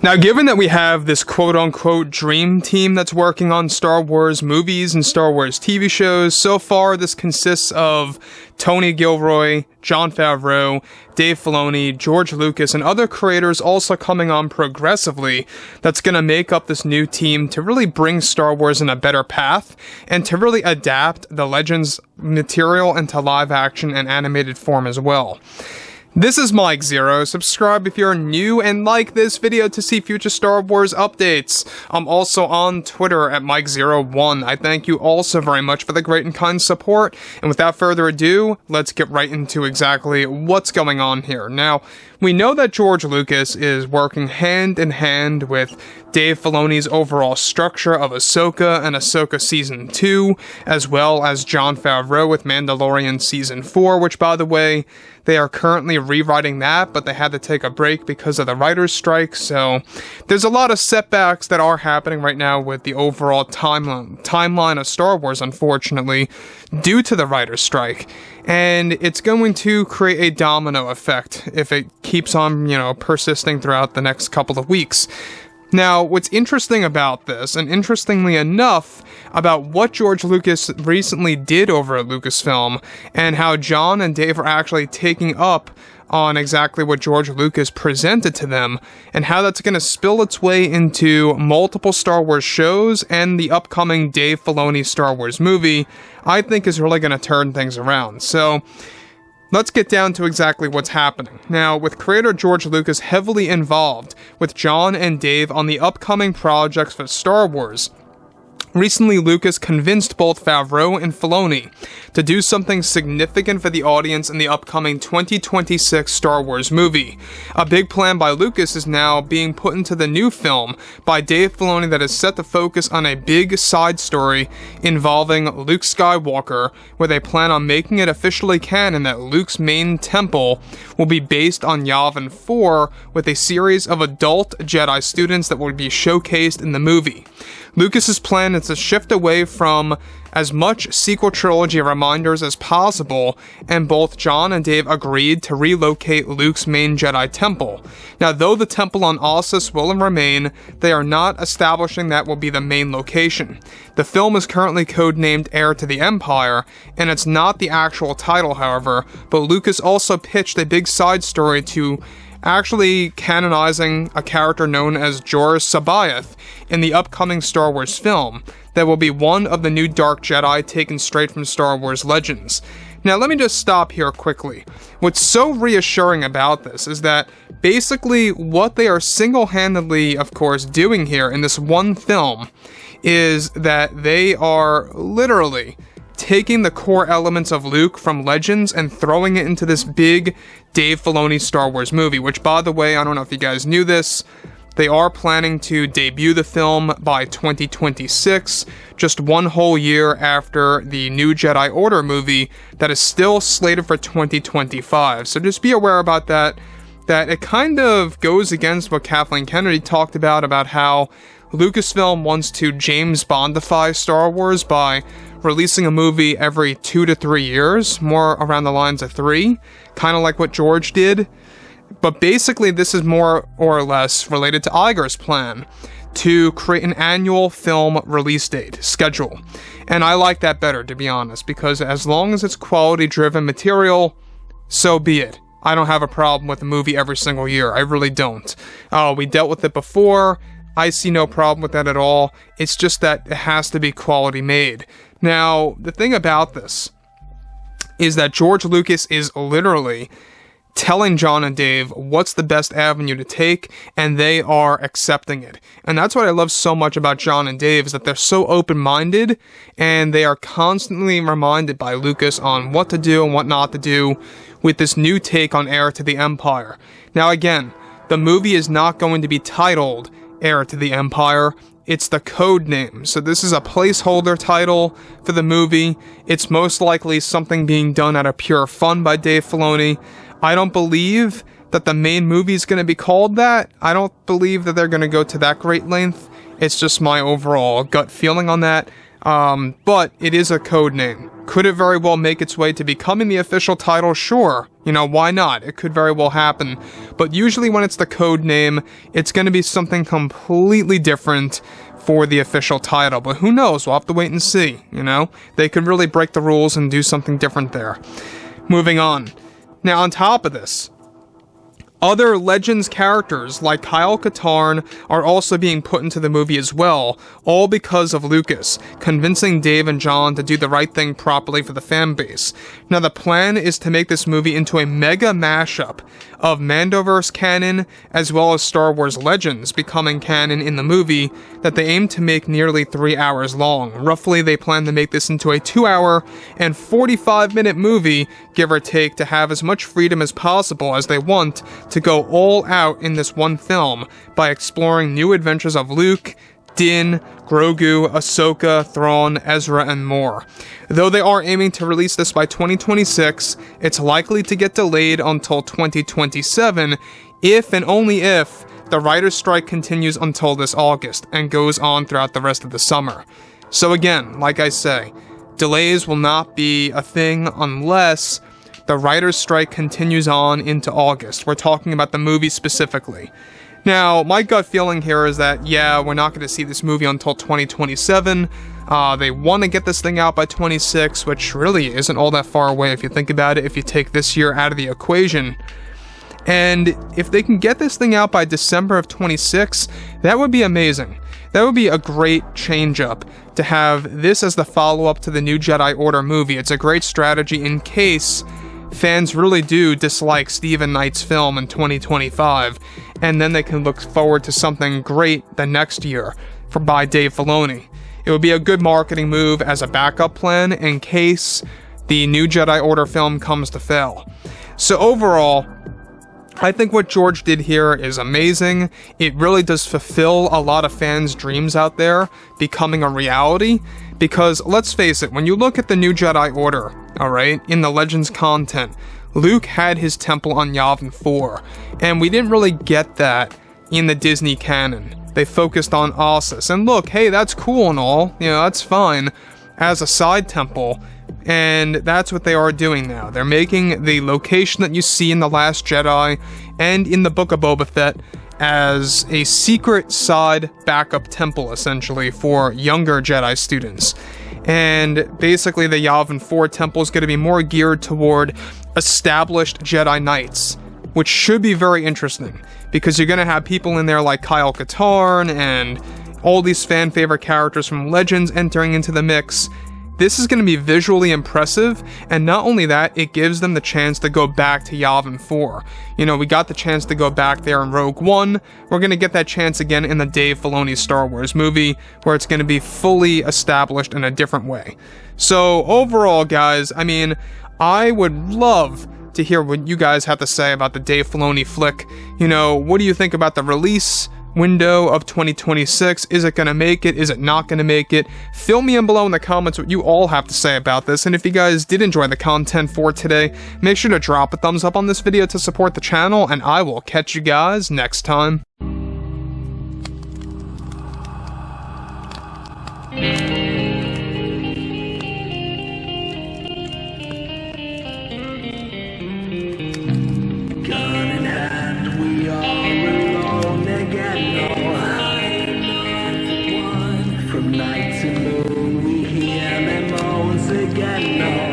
Now, given that we have this quote-unquote dream team that's working on Star Wars movies and Star Wars TV shows, so far this consists of Tony Gilroy, Jon Favreau, Dave Filoni, George Lucas, and other creators also coming on progressively that's going to make up this new team to really bring Star Wars in a better path and to really adapt the Legends material into live action and animated form as well. This is Mike Zero. Subscribe if you're new and like this video to see future Star Wars updates. I'm also on Twitter at Mike01. I thank you all so very much for the great and kind support. And without further ado, let's get right into exactly what's going on here. Now, we know that George Lucas is working hand in hand with Dave Filoni's overall structure of Ahsoka and Ahsoka Season 2, as well as Jon Favreau with Mandalorian Season 4, which, by the way, they are currently rewriting that, but they had to take a break because of the writer's strike, so there's a lot of setbacks that are happening right now with the overall timeline of Star Wars, unfortunately, due to the writer's strike. And it's going to create a domino effect if it keeps on, persisting throughout the next couple of weeks. Now, what's interesting about this, and interestingly enough, about what George Lucas recently did over at Lucasfilm, and how Jon and Dave are actually taking up on exactly what George Lucas presented to them, and how that's going to spill its way into multiple Star Wars shows and the upcoming Dave Filoni Star Wars movie, I think is really going to turn things around. So, let's get down to exactly what's happening. Now, with creator George Lucas heavily involved with Jon and Dave on the upcoming projects for Star Wars, recently Lucas convinced both Favreau and Filoni to do something significant for the audience in the upcoming 2026 Star Wars movie. A big plan by Lucas is now being put into the new film by Dave Filoni that is set to focus on a big side story involving Luke Skywalker, where they plan on making it officially canon that Luke's main temple will be based on Yavin 4, with a series of adult Jedi students that will be showcased in the movie. Lucas's plan is to shift away from as much sequel trilogy reminders as possible, and both Jon and Dave agreed to relocate Luke's main Jedi temple. Now, though the temple on Ossus will remain, they are not establishing that will be the main location. The film is currently codenamed Heir to the Empire, and it's not the actual title, however, but Lucas also pitched a big side story to actually canonizing a character known as Joruus C'baoth in the upcoming Star Wars film that will be one of the new Dark Jedi taken straight from Star Wars Legends. Now, let me just stop here quickly. What's so reassuring about this is that basically what they are single-handedly, of course, doing here in this one film is that they are literally taking the core elements of Luke from Legends and throwing it into this big Dave Filoni Star Wars movie, which, by the way, I don't know if you guys knew this, they are planning to debut the film by 2026, just one whole year after the New Jedi Order movie that is still slated for 2025. So just be aware about that it kind of goes against what Kathleen Kennedy talked about how Lucasfilm wants to James Bondify Star Wars by releasing a movie every 2 to 3 years, more around the lines of 3, kind of like what George did. But basically, this is more or less related to Iger's plan to create an annual film release date schedule. And I like that better, to be honest, because as long as it's quality-driven material, so be it. I don't have a problem with a movie every single year. I really don't. We dealt with it before. I see no problem with that at all. It's just that it has to be quality made. Now, the thing about this is that George Lucas is literally telling Jon and Dave what's the best avenue to take, and they are accepting it. And that's what I love so much about Jon and Dave, is that they're so open-minded, and they are constantly reminded by Lucas on what to do and what not to do with this new take on Heir to the Empire. Now again, the movie is not going to be titled Heir to the Empire. It's the code name. So this is a placeholder title for the movie. It's most likely something being done out of pure fun by Dave Filoni. I don't believe that the main movie is going to be called that. I don't believe that they're going to go to that great length. It's just my overall gut feeling on that. But it is a code name. Could it very well make its way to becoming the official title? Sure. You know, why not? It could very well happen. But usually when it's the code name, it's going to be something completely different for the official title. But who knows? We'll have to wait and see, you know? They could really break the rules and do something different there. Moving on. Now, on top of this, other Legends characters like Kyle Katarn are also being put into the movie as well, all because of Lucas, convincing Dave and John to do the right thing properly for the fan base. Now the plan is to make this movie into a mega mashup of Mandoverse canon as well as Star Wars Legends becoming canon in the movie that they aim to make nearly 3 hours long. Roughly, they plan to make this into a 2-hour and 45-minute movie, give or take, to have as much freedom as possible as they want to go all out in this one film by exploring new adventures of Luke, Din, Grogu, Ahsoka, Thrawn, Ezra, and more. Though they are aiming to release this by 2026, it's likely to get delayed until 2027 if and only if the writer's strike continues until this August and goes on throughout the rest of the summer. So again, like I say, delays will not be a thing unless the writer's strike continues on into August. We're talking about the movie specifically. Now, my gut feeling here is that, yeah, we're not going to see this movie until 2027. They want to get this thing out by 26, which really isn't all that far away if you think about it, if you take this year out of the equation. And if they can get this thing out by December of 26, that would be amazing. That would be a great change-up to have this as the follow-up to the New Jedi Order movie. It's a great strategy in case fans really do dislike Stephen Knight's film in 2025, and then they can look forward to something great the next year by Dave Filoni. It would be a good marketing move as a backup plan in case the New Jedi Order film comes to fail. So overall, I think what George did here is amazing. It really does fulfill a lot of fans' dreams out there becoming a reality, because let's face it, when you look at the New Jedi Order, alright, in the Legends content, Luke had his temple on Yavin 4, and we didn't really get that in the Disney canon. They focused on Ossus, and look, hey, that's cool and all, you know, that's fine, as a side temple, and that's what they are doing now. They're making the location that you see in The Last Jedi and in the Book of Boba Fett as a secret side backup temple, essentially, for younger Jedi students. And basically the Yavin 4 temple is going to be more geared toward established Jedi Knights, which should be very interesting, because you're going to have people in there like Kyle Katarn and all these fan favorite characters from Legends entering into the mix. This is going to be visually impressive, and not only that, it gives them the chance to go back to Yavin 4. You know, we got the chance to go back there in Rogue One. We're going to get that chance again in the Dave Filoni Star Wars movie, where it's going to be fully established in a different way. So overall, guys, I mean, I would love to hear what you guys have to say about the Dave Filoni flick. You know, what do you think about the release window of 2026? Is it gonna make it? Is it not gonna make it? Fill me in below in the comments what you all have to say about this, and if you guys did enjoy the content for today, make sure to drop a thumbs up on this video to support the channel, and I will catch you guys next time. Night to moon, we hear them moans again.